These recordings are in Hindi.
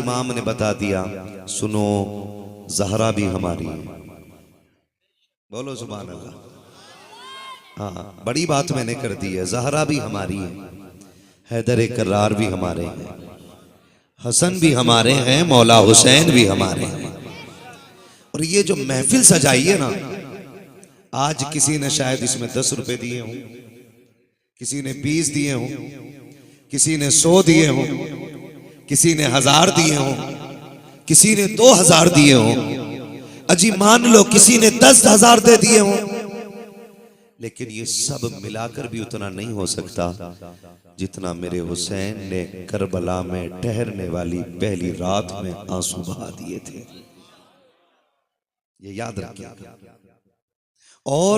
इमाम ने बता दिया, सुनो ज़हरा भी हमारी है। बोलो सुभान अल्लाह। हाँ, बड़ी बात मैंने कर दी है, ज़हरा भी हमारी है, हैदर करार भी हमारे हैं, हसन भी हमारे हैं, मौला हुसैन भी हमारे हैं। और ये जो महफिल सजाई है ना, आज किसी ने शायद इसमें 10 रुपए दिए हों, किसी ने 20 दिए हों, किसी ने 100 दिए हों, किसी ने 1000 दिए हों, किसी ने 2000 दिए हों, अजी मान लो किसी ने 10,000 दे दिए हों, लेकिन ये सब मिलाकर भी उतना नहीं हो सकता जितना मेरे हुसैन ने करबला में ठहरने वाली पहली रात में आंसू बहा दिए थे। ये याद रखिए। और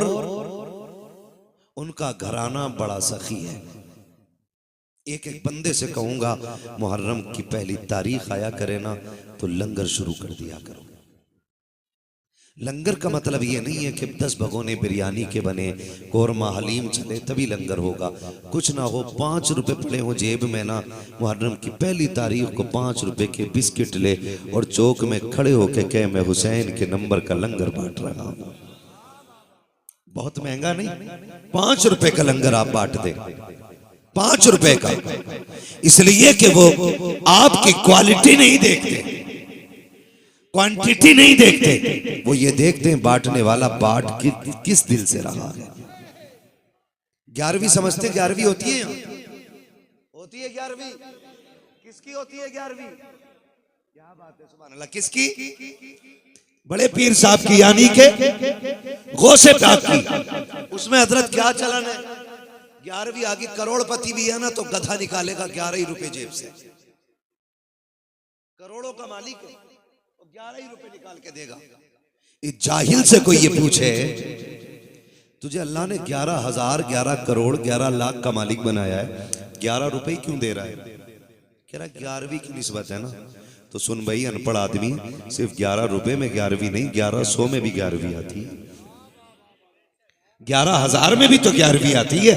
उनका घराना बड़ा सखी है। एक एक बंदे से कहूंगा मुहर्रम की पहली तारीख आया करे ना तो लंगर शुरू कर दिया करो। लंगर का मतलब ये नहीं है कि 10 भगोने बिरयानी के बने, कोरमा हलीम चले तभी लंगर होगा। कुछ ना हो, 5 रुपए पड़े हो जेब में ना, मुहर्रम की पहली तारीख को 5 रुपए के बिस्किट ले और चौक में खड़े होके कहे मैं हुसैन के नंबर का लंगर बांट रहा हूं। बहुत महंगा नहीं, 5 रुपए का लंगर आप बांट दे, 5 रुपए का। इसलिए कि वो आपकी क्वालिटी नहीं देखते, क्वांटिटी नहीं देखते, वो ये देखते हैं बांटने वाला बांट किस दिल से रहा है। 11वीं समझते, 11वीं होती है, होती है 11वीं। किसकी होती है 11वीं? क्या बात है, सुभान अल्लाह। किसकी? बड़े पीर साहब की, यानी के गौसे पाक की। उसमें हजरत क्या चलन है, 11वीं आगे करोड़पति भी है ना तो गधा निकालेगा 11 रुपए जेब से। करोड़ों का मालिक है, 11 रुपए निकाल के देगा। इस जाहिल से कोई ये पूछे तुझे अल्लाह ने 11,000, 11 करोड़, 11 लाख का मालिक बनाया है, 11 रुपए क्यों दे रहा है? कह रहा 11वीं की निस्बत है ना। तो सुन भाई, अनपढ़ आदमी, सिर्फ 11 रुपए में 11वीं नहीं, 1100 में भी 11वीं आती है, 11,000 में भी तो 11वीं आती है,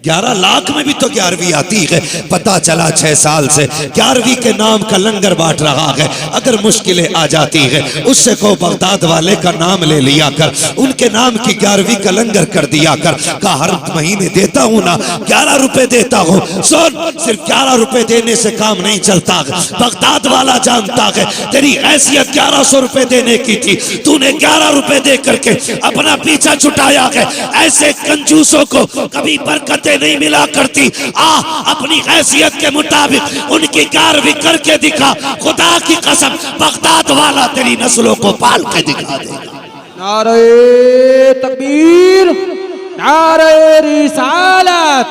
11 लाख में भी तो 11वीं आती है। पता चला 6 साल से 11वीं के नाम का लंगर बांट रहा है। अगर मुश्किलें आ जाती है उससे को बगदाद वाले का नाम ले लिया कर, उनके नाम की 11वीं का लंगर कर दिया कर। का हर महीने देता हूं ना, 11 रुपए देता हूं। सुन, सिर्फ 11 रुपए देने से काम नहीं चलता है। बगदाद वाला जानता है तेरी हैसियत 1100 रुपए देने की थी, तूने 11 रुपए दे करके अपना पीछा छुटाया है। ऐसे कंजूसों को कभी बरकत नहीं मिला करती। अपनी हैसियत के मुताबिक उनकी 11वीं करके दिखा, खुदा की कसम बगदाद वाला तेरी नस्लों को पाल के दिखा देगा। नारे तकबीर, नारे रिसालत,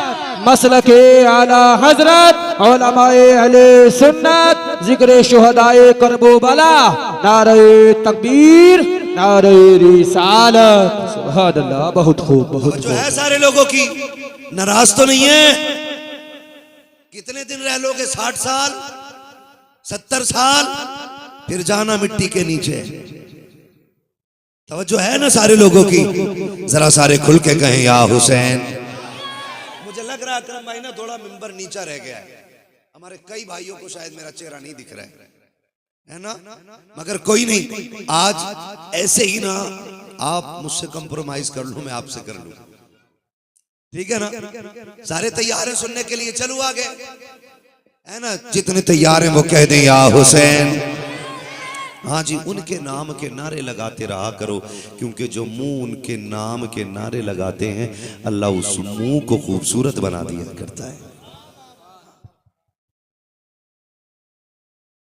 मसलके आला हजरत उलमाए अहले सुन्नत, जिक्र शुहदाए करबला। नारे तकबीर, नारे रिसालत। सुभान अल्लाह, बहुत खूब, बहुत खूब। जो है सारे लोगों की, नाराज तो नहीं है? कितने दिन रह लोगे? 60 साल, 70 साल, फिर जाना मिट्टी के नीचे। तवज्जो है ना सारे लोगों की? जरा सारे खुल के कहें या हुसैन। मुझे लग रहा है अकरम भाई ना थोड़ा मिंबर नीचा रह गया है। हमारे कई भाइयों को शायद मेरा चेहरा नहीं दिख रहा है ना, मगर कोई नहीं, आज ऐसे ही ना आप मुझसे कंप्रोमाइज कर लो, मैं आपसे कर लूं, ठीक है ना? सारे तैयार हैं सुनने के लिए? चलो आगे, है ना? जितने तैयार हैं वो कह दें या हुसैन। हाँ जी, उनके नाम के नारे लगाते रहा करो, क्योंकि जो मुंह उनके नाम के नारे लगाते हैं अल्लाह उस मुंह को खूबसूरत बना दिया करता है।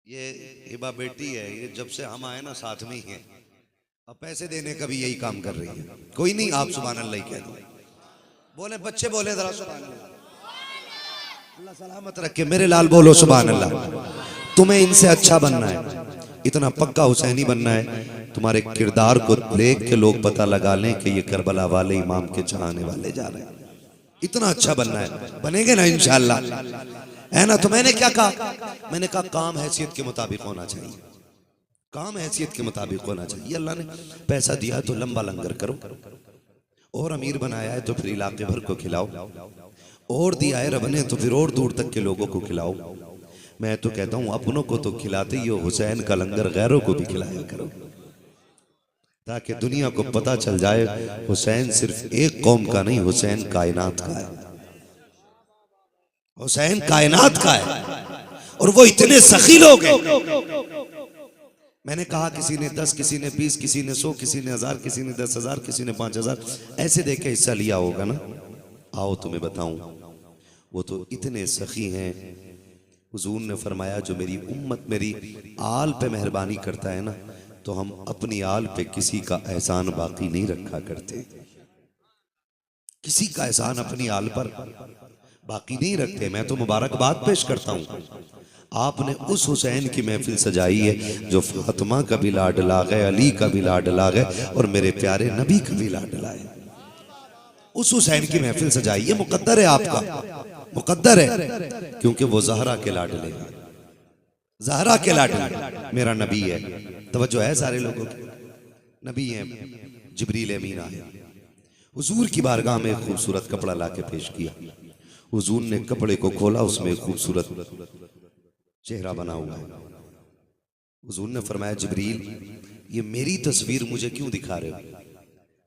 ये हिबा बेटी है, ये जब से हम आए ना साथ में ही है, अब पैसे देने का भी यही काम कर रही है। कोई नहीं, आप सुभान अल्लाह ही कह दो। बोले बच्चे, बोले जरा सुभान अल्लाह। अल्लाह सलामत रखे। मेरे लाल बोलो सुभान अल्लाह। तुम्हें इनसे अच्छा बनना है, इतना पक्का हुसैनी बनना है, तुम्हारे किरदार को देख के लोग पता लगा लें कि ये करबला वाले इमाम के चाहने वाले जा रहे हैं। इतना अच्छा बनना है, बनेंगे ना इंशाअल्लाह, है ना? तो मैंने क्या कहा? मैंने कहा काम हैसियत के मुताबिक होना चाहिए, काम हैसियत के मुताबिक होना चाहिए। अल्लाह ने पैसा दिया तो लंबा लंगर करो, और अमीर बनाया है तो फिर इलाके भर को खिलाओ, और दिया है रब ने तो फिर और दूर तक के लोगों को खिलाओ। मैं तो कहता हूं अपनों को तो खिलाते ही हो, हुसैन का लंगर गैरों को भी खिलाया करो, ताकि दुनिया को पता चल जाए हुसैन सिर्फ एक कौम का नहीं, हुसैन कायनात का है। हुसैन कायनात का है और वो इतने सखी लोग हैं। मैंने कहा किसी ने 10, किसी ने 20, किसी ने 100, किसी ने 1000, किसी ने 10,000, किसी ने 5,000 ऐसे देके हिस्सा लिया होगा ना। आओ तुम्हें बताऊं, वो तो इतने सखी हैं। हुजूर ने फरमाया जो मेरी उम्मत मेरी आल पे मेहरबानी करता है ना, तो हम अपनी आल पे किसी का एहसान बाकी नहीं रखा करते, किसी का एहसान अपनी आल पर बाकी नहीं रखते। मैं तो मुबारकबाद पेश करता हूं, आपने उस हुसैन की महफिल सजाई है जो फातिमा का भी लाडला है, अली का भी लाडला है और मेरे प्यारे नबी का भी लाडला है। उस हुसैन की महफिल सजाई है, मुकद्दर है आपका, मुकद्दर है, क्योंकि वो ज़हरा के लाडले हैं, ज़हरा के लाडले मेरा नबी है। तवज्जो है सारे लोगों की, नबी है। जिब्रील अमीन आए, हुजूर की बारगाह में एक खूबसूरत कपड़ा लाके पेश किया। हुजूर ने कपड़े को खोला, उसमें एक खूबसूरत चेहरा बना हुआ है। हुजूर ने फरमाया जिब्रील ये मेरी तस्वीर मुझे क्यों दिखा रहे हो?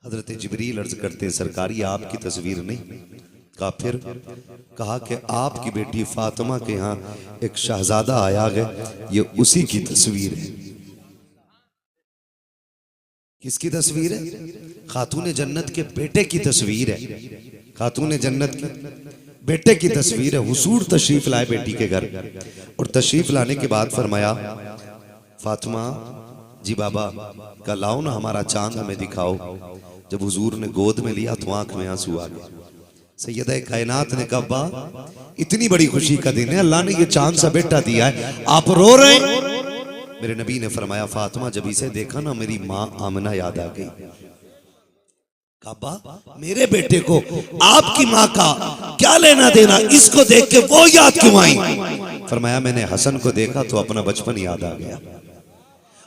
हजरत जिब्रील अर्ज करते हैं सरकार ये आपकी तस्वीर नहीं। कहा फिर? कहा कि आपकी बेटी फातिमा के यहाँ एक शहजादा आया है, ये उसी की तस्वीर है। किसकी तस्वीर है? खातून जन्नत के बेटे की तस्वीर है, खातून जन्नत के बेटे की तस्वीर है। हुजूर तशरीफ लाए बेटी के घर और तशरीफ लाने के बाद फरमाया फातिमा जी बाबा का लाओ ना हमारा चांद हमें दिखाओ। जब हुजूर ने गोद में लिया तो आंख में आंसू आ गए। सैयदा कायनात ने कहा अब्बा इतनी बड़ी खुशी का दिन है, अल्लाह ने ये चांद सा बेटा दिया है, आप रो रहे हैं? मेरे नबी ने फरमाया फातिमा जब इसे देखा ना मेरी माँ आमना याद आ गई। अब्बा मेरे बेटे को आपकी माँ का क्या लेना देना, इसको देख के वो याद क्यों आई? फरमाया मैंने हसन को देखा तो अपना बचपन याद आ गया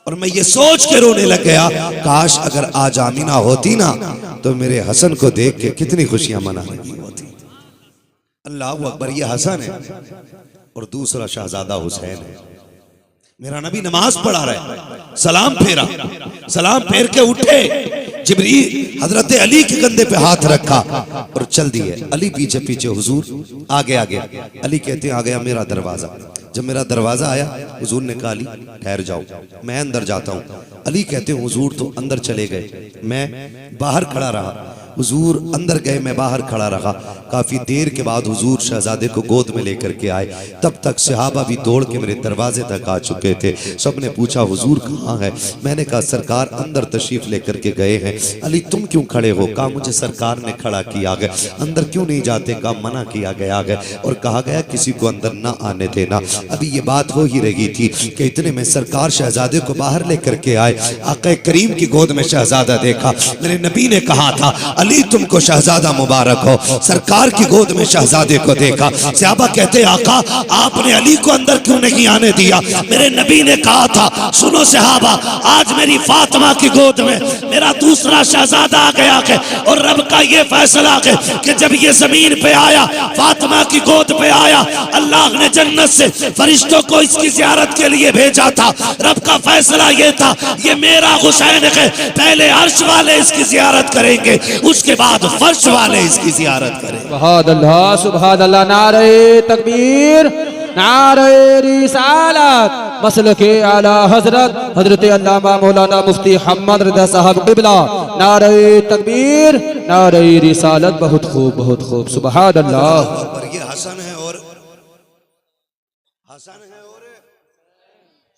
और मैं ये सोच के रोने लग गया काश अगर आज आमीना होती ना तो मेरे हसन को देख के कितनी खुशियां मना रही होती। अल्लाह अकबर, ये हसन है और दूसरा शहजादा हुसैन है। मेरा नबी नमाज पढ़ा रहा है, सलाम फेरा, सलाम फेर के उठे, जिब्रील हजरत अली के कंधे पे हाथ रखा और चल दिए। अली पीछे पीछे, हुजूर आगे आगे। अली कहते हैं आ गया मेरा दरवाजा। जब मेरा दरवाजा आया हुजूर ने कहा अली ठहर जाओ मैं अंदर जाता हूँ। अली कहते हैं हुजूर तो अंदर चले गए, मैं बाहर खड़ा रहा। हुजूर अंदर गए, मैं बाहर खड़ा रहा। काफी देर के बाद हुजूर शहजादे को गोद में लेकर के आए। तब तक सहाबा भी दौड़ के मेरे दरवाजे तक आ चुके थे। सबने पूछा हुजूर कहाँ है? मैंने कहा सरकार अंदर तशरीफ लेकर के गए हैं। अली तुम क्यों खड़े हो? कहा मुझे सरकार ने खड़ा किया गया। अंदर क्यों नहीं जाते? कहा मना किया गया है और कहा गया किसी को अंदर ना आने देना। अभी ये बात हो ही रही थी कि इतने में सरकार शहजादे को बाहर लेकर के आए। आका करीम की गोद में शहजादा देखा। मेरे नबी ने कहा था अली तुमको शहजादा मुबारक हो। सरकार की गोद में शहजादे को देखा। सहाबा कहते आका आपने अली को अंदर क्यों नहीं आने दिया? मेरे नबी ने कहा था सुनो सहाबा आज मेरी फातिमा की गोद में मेरा दूसरा शहजादा आ गया है और रब का ये फैसला है कि जब ये जमीन पे आया फातिमा की गोद पे आया, अल्लाह ने जन्नत से फरिश्तों को इसकी जियारत के लिए भेजा था। रब का फैसला ये था ये मेरा हुसैन है, पहले अर्श वाले इसकी जियारत करेंगे उसके बाद फर्श वाले इसकी जियारत करेंगे। सुभान अल्लाह, नारे तकबीर, नारे रिसालत, मसलके आला हजरत हजरत अल्लामा मौलाना मुफ्ती हम्मद रज़ा साहब क़िबला। नारे तकबीर, नारे रिसालत। बहुत खूब, बहुत खूब, सुभान अल्लाह। ये हसन है और हसन है और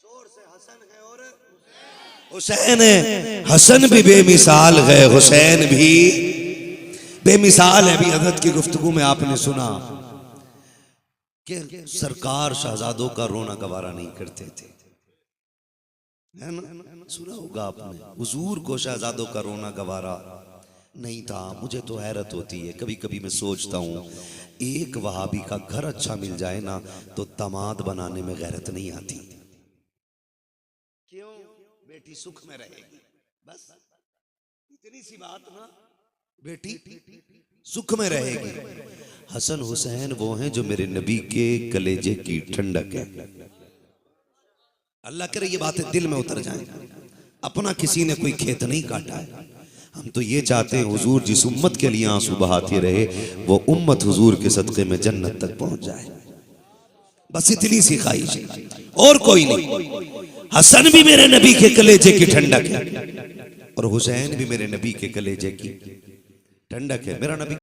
जोर से हसन है और हुसैन है। हसन भी बेमिसाल है, हुसैन भी बेमिसाल है। भी हजरत की गुफ्तगू में आपने सुना कि सरकार शहजादों का रोना गवारा नहीं करते थे, है ना? सुना होगा आपने। हुजूर को शहजादों का रोना गवारा नहीं था। मुझे तो हैरत होती है, कभी कभी मैं सोचता हूँ एक वहाबी का घर अच्छा मिल जाए ना तो दामाद बनाने में गैरत नहीं आती। क्यों? बेटी सुख में रहेगी, बस इतनी सी बात ना। बेटी सुख में रहेगी। हसन हुसैन वो हैं जो मेरे नबी के कलेजे की ठंडक है। अल्लाह करे ये बातें दिल में उतर जाएं। अपना किसी ने कोई खेत नहीं काटा है। हम तो ये चाहते हैं हुजूर जिस उम्मत के लिए आंसू बहाते रहे वो उम्मत हुजूर के सदक़े में जन्नत तक पहुंच जाए। बस इतनी सी ख्वाहिश है और कोई नहीं। हसन भी मेरे नबी के कलेजे की ठंडक है और हुसैन भी मेरे नबी के कलेजे की ठंडक है। मेरा नबी